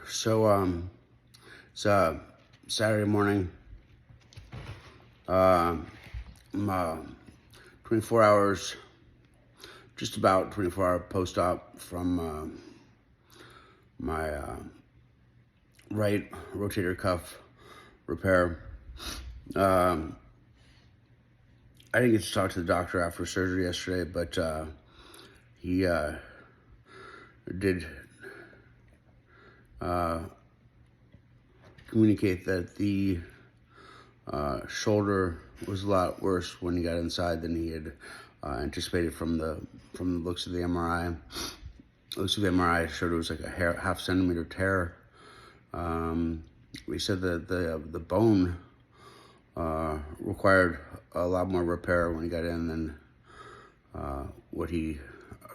It's Saturday morning. I'm 24 hours, just about 24-hour post-op from my right rotator cuff repair. I didn't get to talk to the doctor after surgery yesterday, but he did communicate that the shoulder was a lot worse when he got inside than he had anticipated from the looks of the MRI. Looks of the MRI showed it was like a half centimeter tear. We said that the bone required a lot more repair when he got in than what he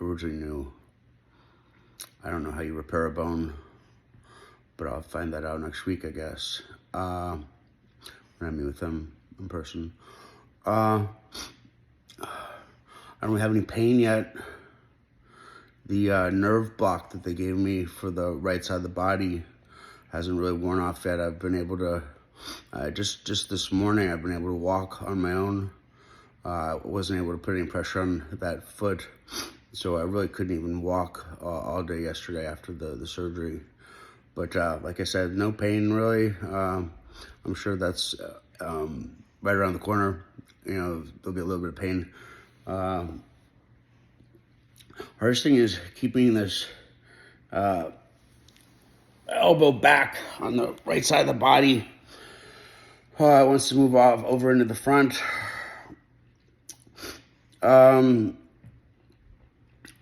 originally knew. I don't know how you repair a bone, but I'll find that out next week, I guess, when I meet with him in person. I don't really have any pain yet. The nerve block that they gave me for the right side of the body hasn't really worn off yet. I've been able to, just this morning, I've been able to walk on my own. I wasn't able to put any pressure on that foot, so I really couldn't even walk all day yesterday after the surgery. But like I said, no pain really. I'm sure that's right around the corner. You know, there'll be a little bit of pain. Hardest thing is keeping this elbow back on the right side of the body. It wants to move off over into the front.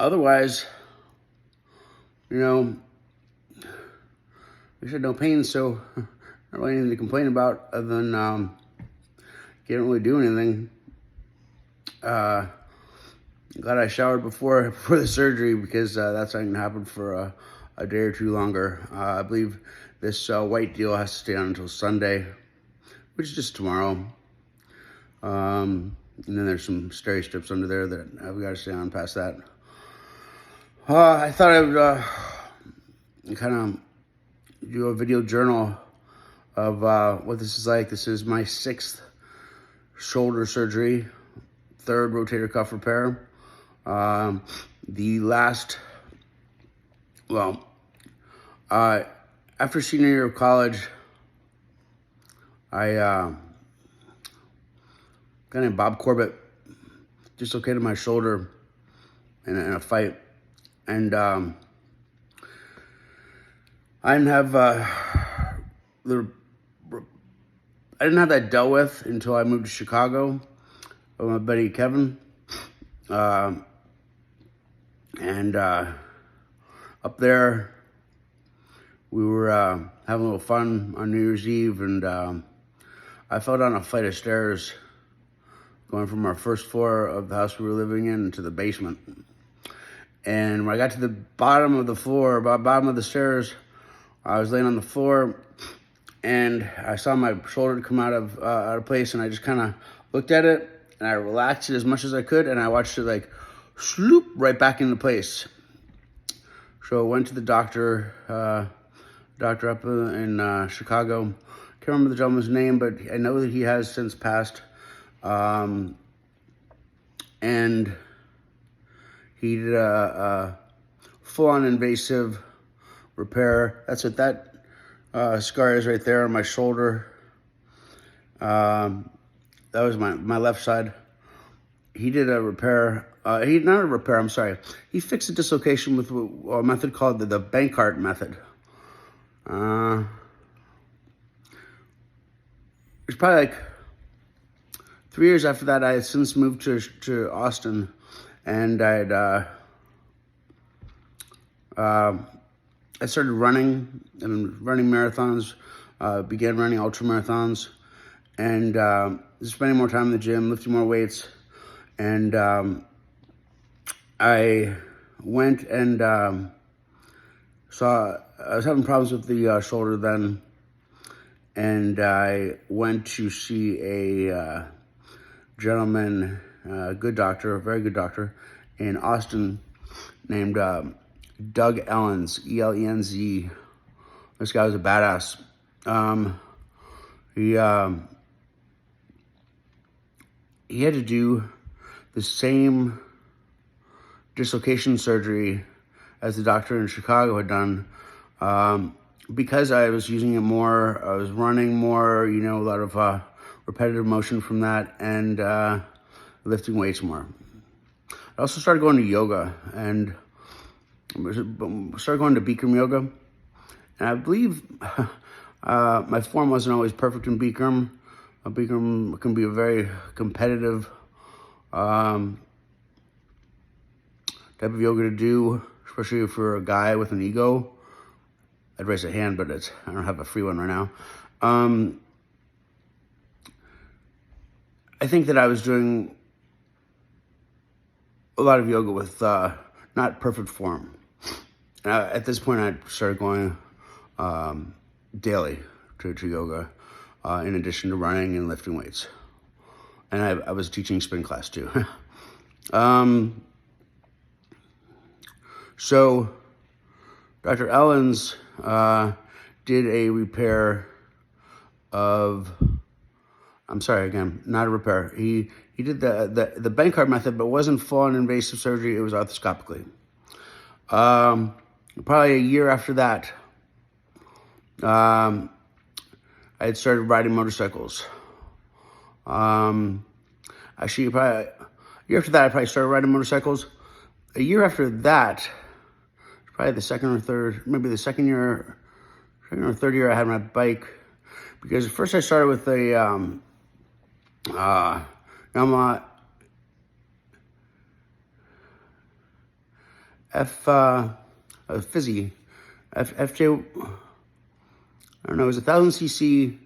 Otherwise, you know, I said no pain, so not really anything to complain about other than can't really do anything. Glad I showered before the surgery, because that's not going to happen for a day or two longer. I believe this white deal has to stay on until Sunday, which is just tomorrow. And then there's some steri strips under there that I've got to stay on past that. I thought I would kind of do a video journal of what this is like. This is my 6th shoulder surgery, 3rd rotator cuff repair. The last, after senior year of college, I guy named Bob Corbett dislocated my shoulder in a fight, and I didn't have that dealt with until I moved to Chicago with my buddy Kevin. And up there, we were having a little fun on New Year's Eve, and I fell down a flight of stairs going from our first floor of the house we were living in to the basement. And when I got to the bottom of the floor, about bottom of the stairs, I was laying on the floor, and I saw my shoulder come out of place, and I just kind of looked at it, and I relaxed it as much as I could, and I watched it like sloop right back into place. So I went to the doctor up in Chicago. Can't remember the gentleman's name, but I know that he has since passed. And he did a full-on invasive repair. That's what that scar is right there on my shoulder. That was my left side. He did a repair. He fixed a dislocation with a method called the Bankart method. It's probably like 3 years after that. I had since moved to Austin, and I started running marathons, began running ultra marathons, and spending more time in the gym, lifting more weights. And I went and I was having problems with the shoulder then, and I went to see a gentleman, good doctor, a very good doctor, in Austin named Doug Ellens, E-L-E-N-Z. This guy was a badass. He had to do the same dislocation surgery as the doctor in Chicago had done. Because I was using it more, I was running more, a lot of repetitive motion from that, and lifting weights more. I also started going to yoga, and started going to Bikram yoga. And I believe my form wasn't always perfect in Bikram. Bikram can be a very competitive type of yoga to do, especially if you're a guy with an ego. I'd raise a hand, but I don't have a free one right now. I think that I was doing a lot of yoga with not perfect form. At this point, I started going daily to yoga, in addition to running and lifting weights. And I was teaching spin class too. So Dr. Ellens did a repair of, I'm sorry, again, not a repair. He did the Bankart method, but it wasn't full-on invasive surgery. It was arthroscopically. Probably a year after that, I had started riding motorcycles. Actually, probably a year after that, I probably started riding motorcycles. A year after that, probably the second or third or third year I had my bike. Because first I started with a Yamaha FJ, I don't know, it was 1,000cc,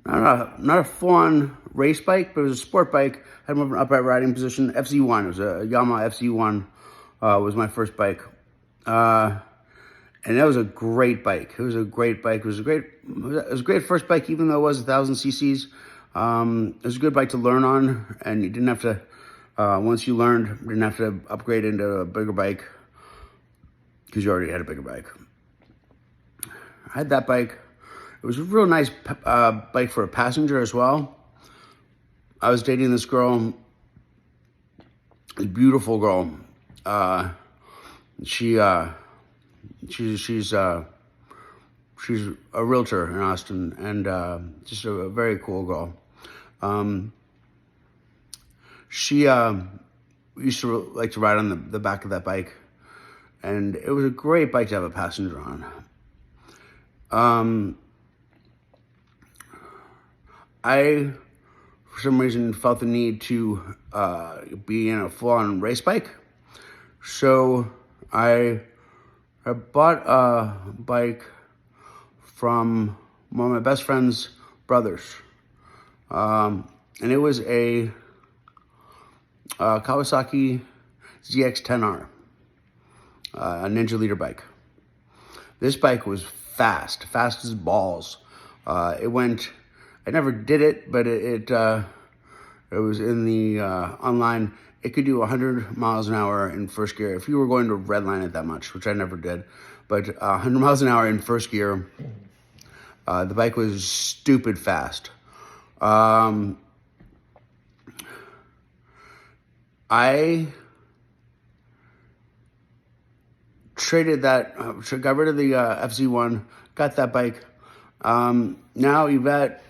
not a full-on race bike, but it was a sport bike. Had more of an upright riding position. FZ1, it was a Yamaha FZ1, was my first bike. And that was a great bike. It was a great bike. It was a great first bike, even though it was 1,000 cc's. It was a good bike to learn on, and you didn't have to, once you learned, you didn't have to upgrade into a bigger bike because you already had a bigger bike. I had that bike. It was a real nice bike for a passenger as well. I was dating this girl, a beautiful girl. She's a realtor in Austin, and just a very cool girl. She used to like to ride on the back of that bike, and it was a great bike to have a passenger on. I, for some reason, felt the need to be in a full-on race bike, so I bought a bike from one of my best friend's brothers, and it was a Kawasaki ZX-10R, a Ninja Leader bike. This bike was fast as balls. I never did it, but it was in the online. It could do 100 miles an hour in first gear. If you were going to redline it that much, which I never did, but 100 miles an hour in first gear, the bike was stupid fast. I traded that, got rid of the FZ1, got that bike. Now Yvette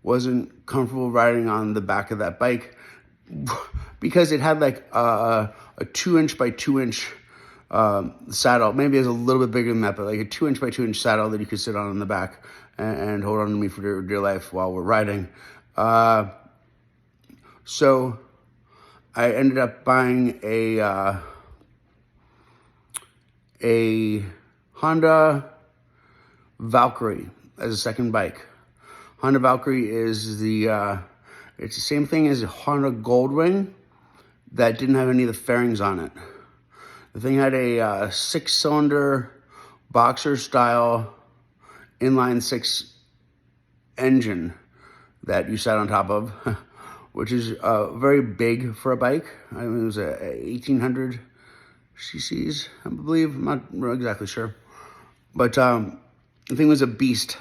wasn't comfortable riding on the back of that bike because it had like a 2-inch by 2-inch saddle. Maybe it's a little bit bigger than that, but like a 2-inch by 2-inch saddle that you could sit on in the back and hold on to me for dear life while we're riding. So I ended up buying a Honda Valkyrie as a second bike. Honda Valkyrie is it's the same thing as a Honda Goldwing that didn't have any of the fairings on it. The thing had a 6-cylinder boxer style inline 6 engine that you sat on top of, which is very big for a bike. I mean, it was a 1,800 cc's, I believe. I'm not exactly sure. But the thing was a beast.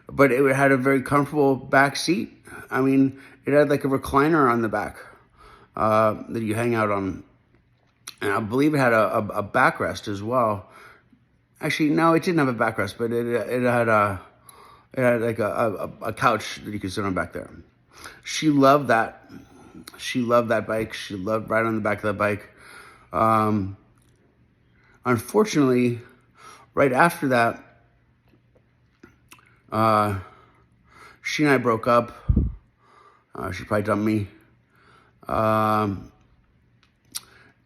But it had a very comfortable back seat. I mean, it had like a recliner on the back that you hang out on. And I believe it had a backrest as well. Actually, no, it didn't have a backrest, but it had like a couch that you could sit on back there. She loved that. She loved that bike. She loved riding on the back of that bike. Unfortunately, right after that, she and I broke up. She probably dumped me.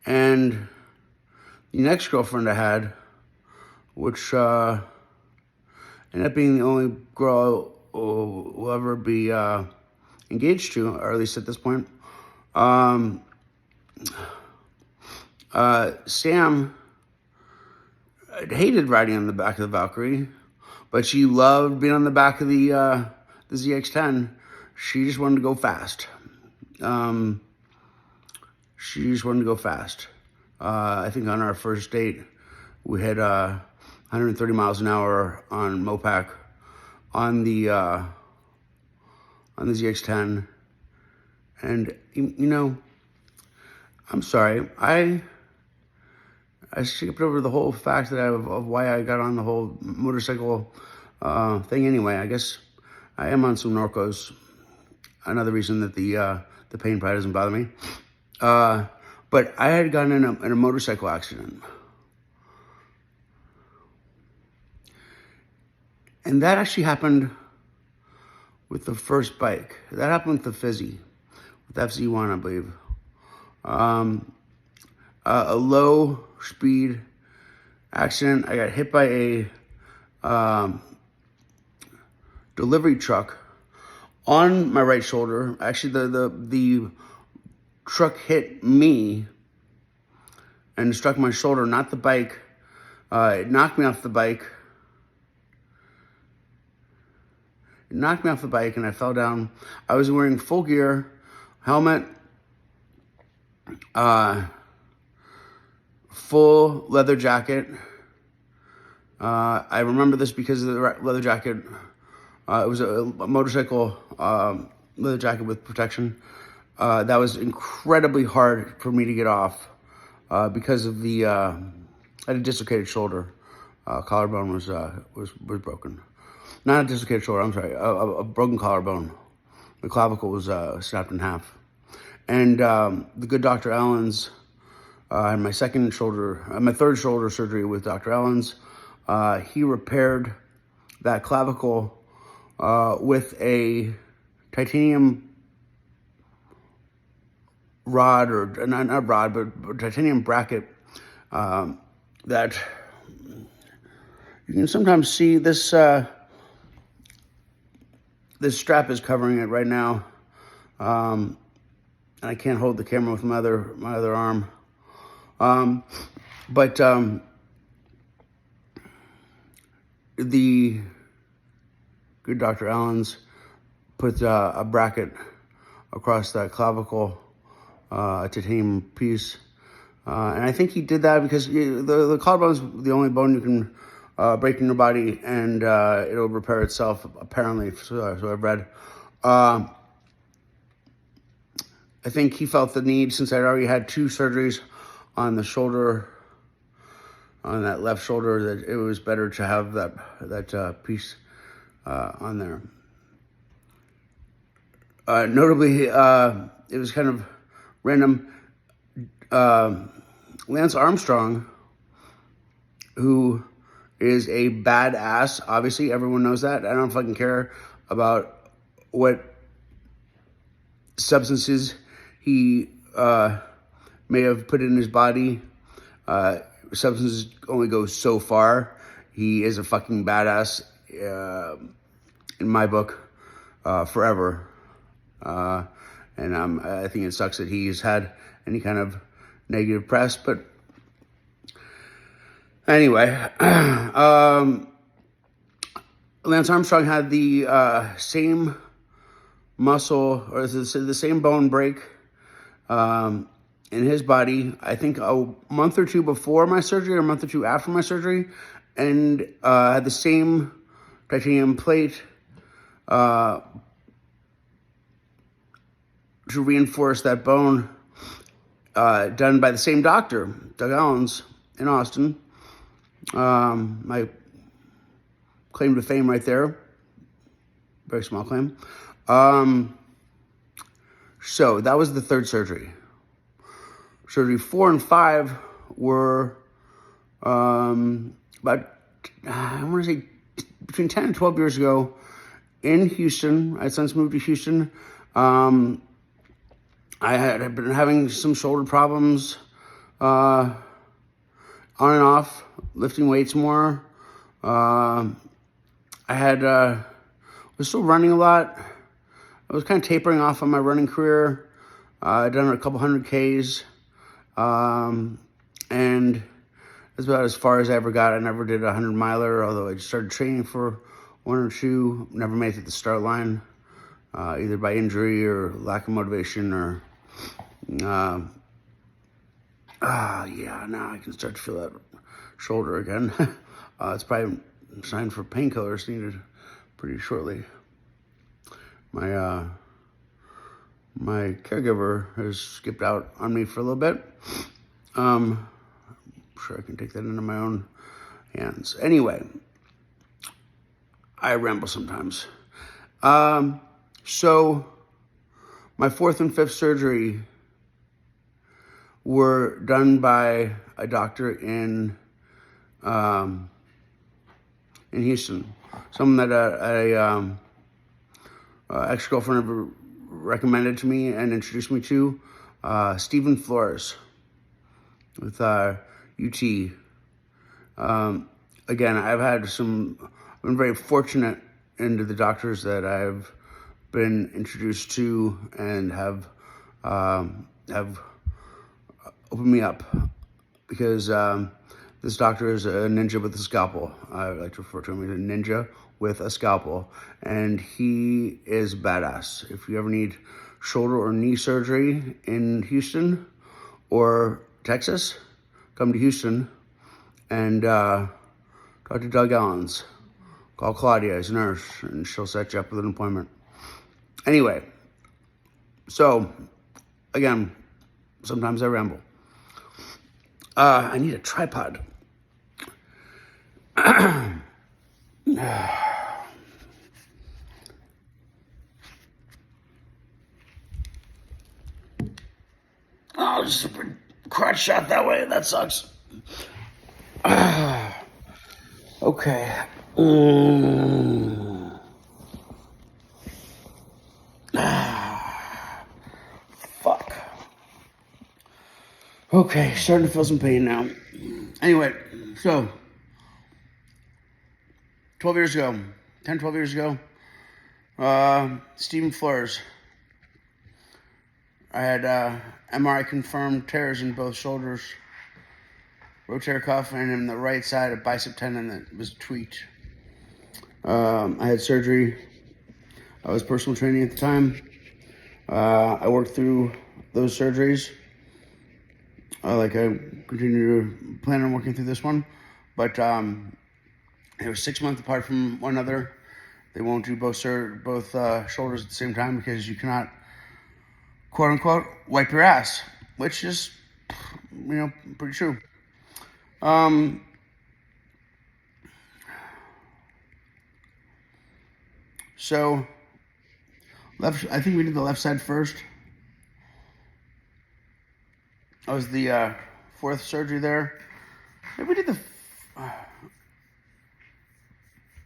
And the next girlfriend I had, which ended up being the only girl will ever be engaged to, or at least at this point. Sam hated riding on the back of the Valkyrie, but she loved being on the back of the ZX-10. She just wanted to go fast. I think on our first date, we hit 130 miles an hour on Mopac on the ZX-10. And, you know, I'm sorry. I skipped over the whole fact that of why I got on the whole motorcycle thing anyway. I guess I am on some Norcos. Another reason that the pain probably doesn't bother me. But I had gotten in a motorcycle accident. And that actually happened with the first bike. That happened with the Fizzy, with FZ1, I believe. A low speed accident. I got hit by a delivery truck on my right shoulder. Actually, the truck hit me and struck my shoulder, not the bike. It knocked me off the bike. It knocked me off the bike and I fell down. I was wearing full gear, helmet, full leather jacket. I remember this because of the leather jacket. It was a motorcycle leather jacket with protection. That was incredibly hard for me to get off because of the I had a dislocated shoulder. Collarbone was broken. Not a dislocated shoulder. I'm sorry, a broken collarbone. The clavicle was snapped in half. And the good Dr. Allen's, I had my third shoulder surgery with Dr. Allen's. He repaired that clavicle with a titanium rod, or not rod, but titanium bracket that you can sometimes see this. This strap is covering it right now, and I can't hold the camera with my other arm. But the good Dr. Allen's put a bracket across that clavicle, a titanium piece. And I think he did that because the collarbone is the only bone you can break in your body, and it'll repair itself, apparently, so I've read. I think he felt the need, since I'd already had 2 surgeries on the shoulder, on that left shoulder, that it was better to have that piece on there. Notably, it was kind of random. Lance Armstrong, who is a badass, obviously, everyone knows that. I don't fucking care about what substances he may have put in his body. Substances only go so far. He is a fucking badass, in my book, forever. And I think it sucks that he's had any kind of negative press, but anyway, Lance Armstrong had the same muscle, or the same bone break, and in his body, I think a month or two before my surgery or a month or two after my surgery, and had the same titanium plate to reinforce that bone, done by the same doctor, Doug Allens, in Austin. My claim to fame right there. Very small claim. So that was the third surgery. Surgery 4 and 5 were about, I want to say, between 10 and 12 years ago in Houston. I had since moved to Houston. I had been having some shoulder problems on and off, lifting weights more. I was still running a lot. I was kind of tapering off on my running career. I'd done a couple 100Ks. And that's about as far as I ever got. I never did a 100-miler, although I started training for one or two. Never made it to the start line, either by injury or lack of motivation or, now I can start to feel that shoulder again. It's probably a sign for painkillers needed pretty shortly. My caregiver has skipped out on me for a little bit. I'm sure I can take that into my own hands. Anyway, I ramble sometimes. So my fourth and fifth surgery were done by a doctor in Houston. Someone that ex-girlfriend recommended to me and introduced me to, Stephen Flores with UT. Again, I've been very fortunate into the doctors that I've been introduced to and have opened me up, because this doctor is a ninja with a scalpel. I like to refer to him as a ninja with a scalpel, and he is badass. If you ever need shoulder or knee surgery in Houston or Texas, come to Houston and talk to Doug Allens. Call Claudia, his nurse, and she'll set you up with an appointment. Anyway, so again, sometimes I ramble. I need a tripod. Oh, just a crotch shot that way. That sucks. Okay. Fuck. Okay, starting to feel some pain now. Anyway, so 12 years ago, 12 years ago, Stephen Flores. I had MRI confirmed tears in both shoulders, rotator cuff, and in the right side a bicep tendon that was tweaked. I had surgery. I was personal training at the time. I worked through those surgeries. I continue to plan on working through this one, but they were 6 months apart from one another. They won't do both shoulders at the same time because you cannot, quote unquote, wipe your ass, which is, pretty true. So I think we did the left side first. That was the fourth surgery there. Maybe we did the, I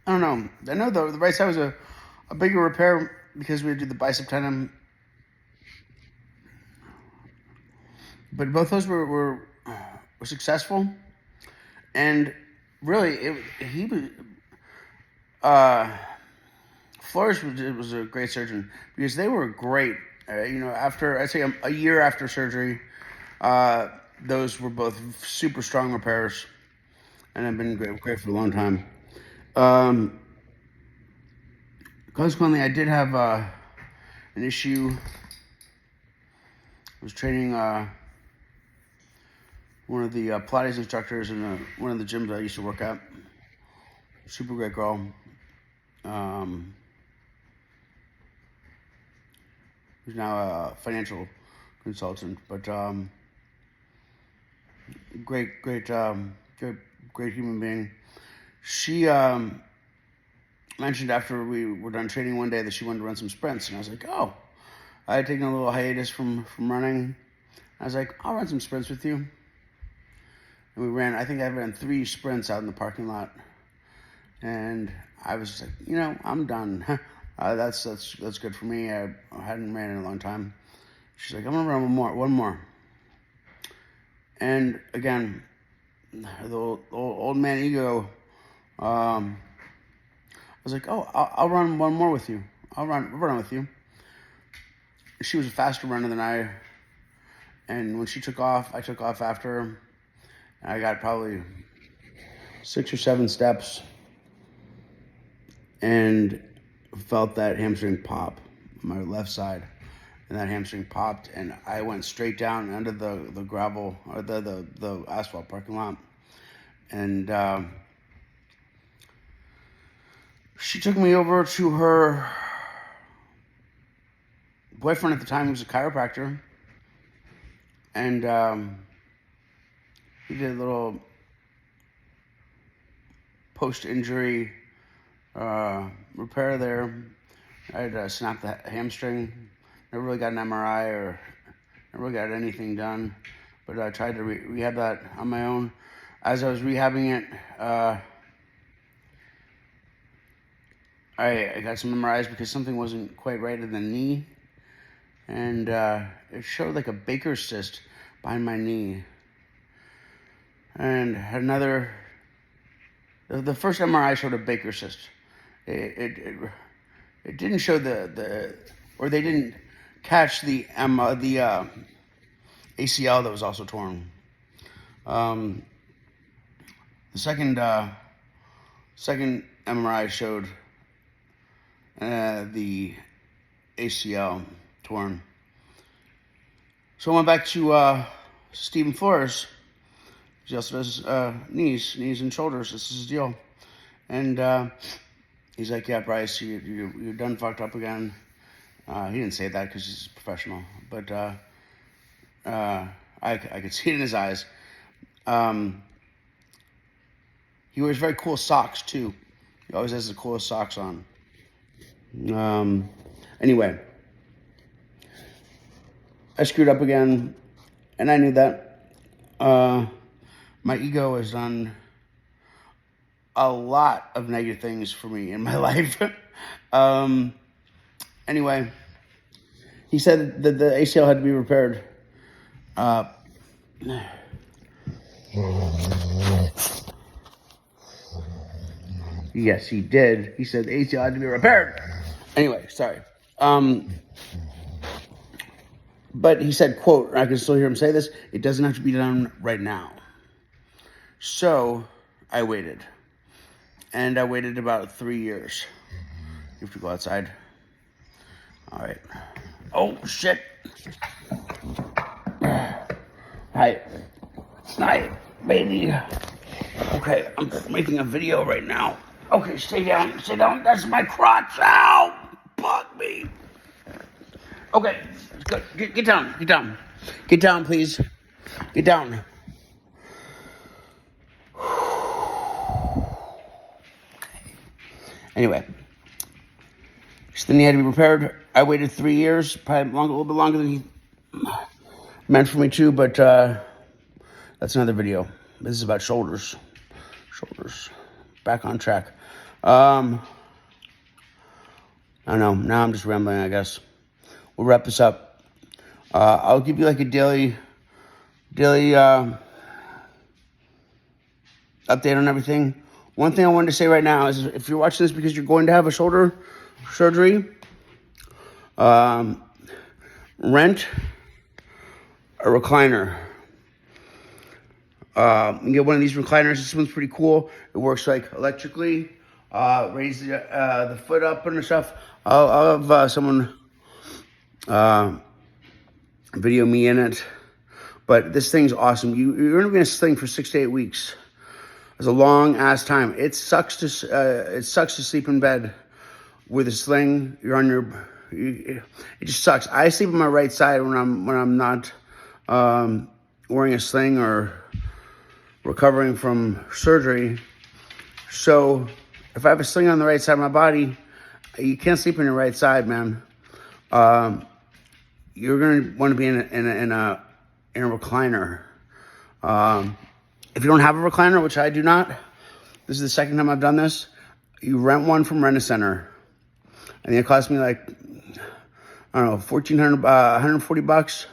don't know. I know the right side was a bigger repair because we did the bicep tendon. But both those were successful. And really, Flores was a great surgeon because they were great. After, I'd say a year after surgery, those were both super strong repairs and have been great for a long time. Consequently, I did have an issue. I was training one of the Pilates instructors in one of the gyms I used to work at. Super great girl. Who's now a financial consultant, but great human being. She mentioned after we were done training one day that she wanted to run some sprints, and I was like, oh, I had taken a little hiatus from running. I was like, I'll run some sprints with you. And we ran, I think I ran 3 sprints out in the parking lot. And I was just like, I'm done. That's good for me. I hadn't ran in a long time. She's like, I'm gonna run one more. And again, the old man ego. I was like, oh, I'll run one more with you. I'll run with you. She was a faster runner than I. And when she took off, I took off after her. And I got probably 6 or 7 steps. And felt that hamstring pop on my left side, and that hamstring popped, and I went straight down under the gravel or the asphalt parking lot, and she took me over to her boyfriend at the time, who was a chiropractor, and he did a little post-injury repair there. I had snapped the hamstring. Never really got an MRI or never really got anything done, but I tried to rehab that on my own. As I was rehabbing it, I got some MRIs because something wasn't quite right in the knee, and it showed like a Baker's cyst behind my knee. And the first MRI showed a Baker's cyst. It didn't show or they didn't catch the ACL that was also torn. The second MRI showed the ACL torn. So I went back to Stephen Flores. He also does knees and shoulders. This is his deal. And he's like, yeah, Bryce, you're done fucked up again. He didn't say that because he's a professional, but I could see it in his eyes. He wears very cool socks, too. He always has the coolest socks on. Anyway, I screwed up again, and I knew that. My ego has done a lot of negative things for me in my life. Anyway, he said that the ACL had to be repaired. Yes, he did. He said the ACL had to be repaired. Anyway, sorry. But he said, quote, I can still hear him say this, it doesn't have to be done right now. So I waited. And I waited about 3 years. You have to go outside. All right. Oh, shit. Hi, baby. Okay, I'm making a video right now. Okay, stay down. That's my crotch. Ow! Fuck me. Okay, good. Get down. Get down, please. Get down. Anyway, so the knee had to be repaired. I waited 3 years, probably a little bit longer than he meant for me to, but that's another video. This is about shoulders. Back on track. I don't know. Now I'm just rambling, I guess. We'll wrap this up. I'll give you like a daily update on everything. One thing I wanted to say right now is if you're watching this because you're going to have a shoulder surgery, rent a recliner. You can get one of these recliners. This one's pretty cool. It works like electrically. Raise the foot up and stuff. I'll have someone video me in it. But this thing's awesome. You're going to be in a sling for 6 to 8 weeks. It's a long ass time. It sucks to sleep in bed with a sling. You're on your. It just sucks. I sleep on my right side when I'm not wearing a sling or recovering from surgery. So if I have a sling on the right side of my body, you can't sleep on your right side, man. You're gonna want to be in a recliner. If you don't have a recliner, which I do not, this is the second time I've done this. You rent one from Rent-A-Center. I think it cost me like, I don't know, $1,440.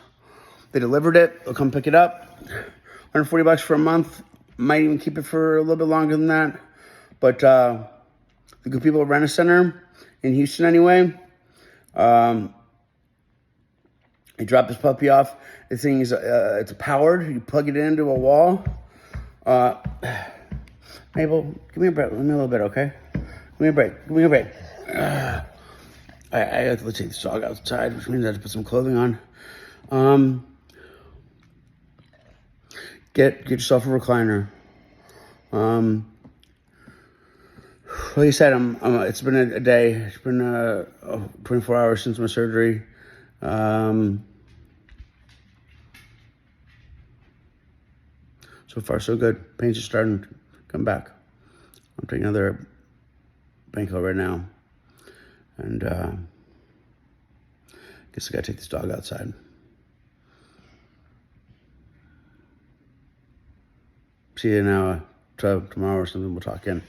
They delivered it. They'll come pick it up. $140 for a month. Might even keep it for a little bit longer than that. But the good people at Rent-A-Center in Houston anyway, they drop this puppy off. The thing is, it's powered. You plug it into a wall. Mabel, give me a break. Give me a little bit, okay? Give me a break. Give me a break. I have to take this dog outside, which means I have to put some clothing on. Get yourself a recliner. Like I said, it's been a day. It's been 24 hours since my surgery. So far, so good. Pains are starting to come back. I'm taking another Banco right now. And guess I gotta take this dog outside. See you now tomorrow or something. We'll talk in.